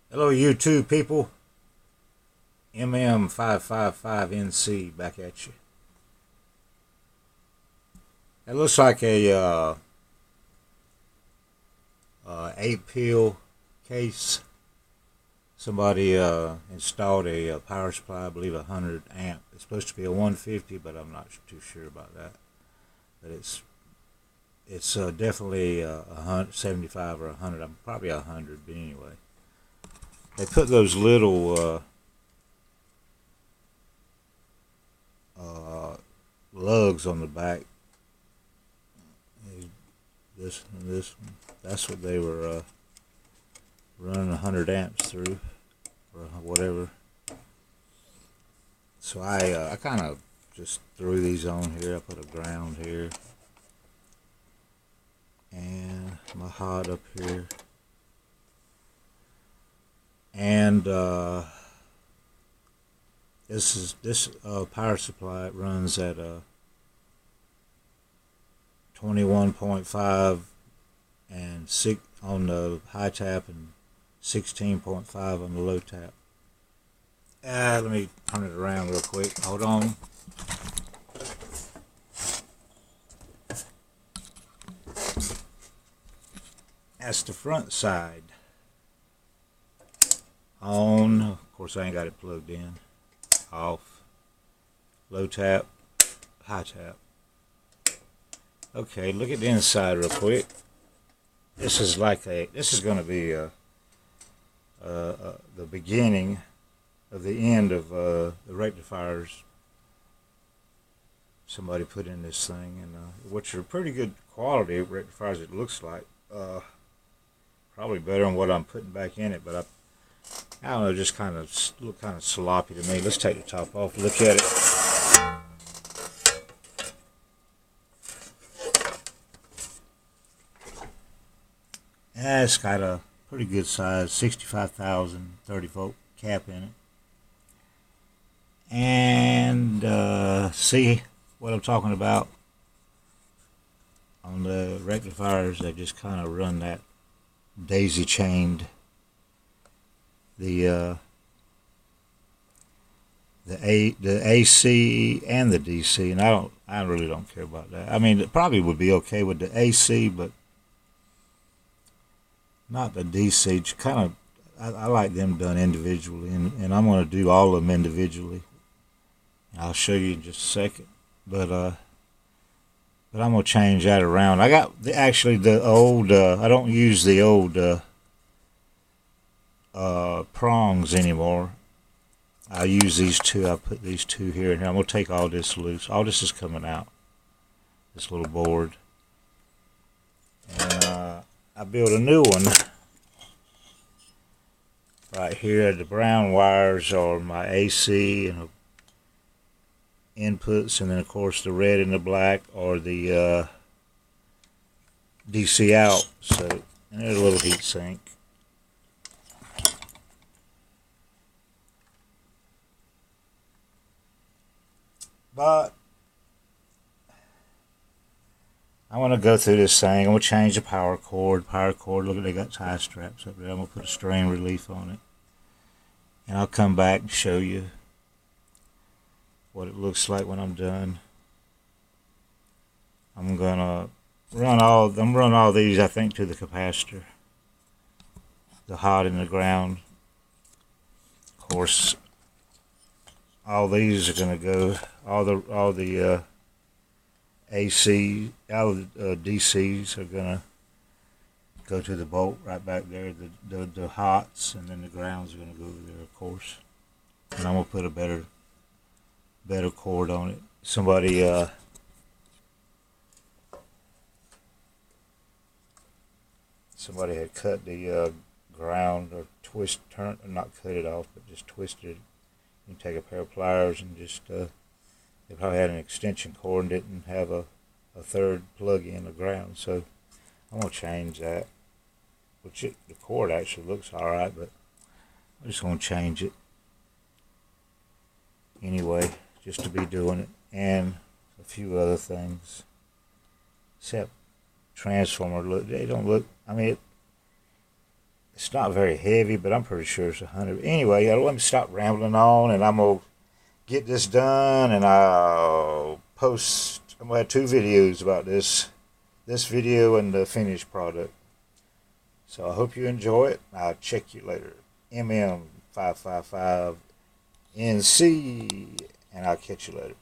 Hello, YouTube people. MM555NC back at you. It looks like a 8-pill case. Somebody installed a power supply, I believe 100 amp. It's supposed to be a 150, but I'm not too sure about that. But it's definitely 175 or 100. I'm probably 100, but anyway. They put those little lugs on the back. This and this one. That's what they were running 100 amps through, or whatever. So I kind of just threw these on here. I put a ground here, and my hot up here, and this power supply. It runs at 21.5 and 6 on the high tap and 16.5 on the low tap. Let me turn it around real quick. Hold on. That's the front side. On. Of course, I ain't got it plugged in. Off. Low tap. High tap. Okay, look at the inside real quick. This is going to be the beginning of the end of the rectifiers somebody put in this thing, and which are pretty good quality rectifiers. It looks like probably better than what I'm putting back in it, but I don't know, just kind of look kind of sloppy to me. Let's take the top off. Look at it. It's got a pretty good size, 65,000 30-volt cap in it. And see what I'm talking about on the rectifiers. They just kind of run that daisy chained the AC and the DC, and I really don't care about that. I mean, it probably would be okay with the AC, but not the DC. Kind of, I like them done individually, and I'm going to do all of them individually. I'll show you in just a second, but I'm going to change that around. I got the old. I don't use the old prongs anymore. I use these two. I put these two here, and I'm going to take all this loose. All this is coming out. This little board, and I built a new one right here. The brown wires are my AC and inputs, and then of course the red and the black are the DC out. So, and there's a little heat sink. But I want to go through this thing. I'm going to change the power cord. Look at, they got tie straps up there. I'm going to put a strain relief on it. And I'll come back and show you what it looks like when I'm done. I'm going to run all these, I think, to the capacitor. The hot and the ground. Of course, all these are going to go, all the AC, all the DCs are going to go to the bolt right back there. The hots, and then the grounds are going to go over there, of course. And I'm going to put a better cord on it. Somebody had cut the ground, or not cut it off, but just twisted it. You can take a pair of pliers and just they probably had an extension cord and didn't have a third plug-in or ground, so I'm going to change that. The cord actually looks alright, but I'm just going to change it anyway, just to be doing it, and a few other things. except transformer look. They don't look. I mean, it's not very heavy, but I'm pretty sure it's 100. Anyway, let me stop rambling on, and I'm gonna get this done, and I'll post. I'm gonna have 2 videos about this video and the finished product. So I hope you enjoy it. I'll check you later. MM555NC, and I'll catch you later.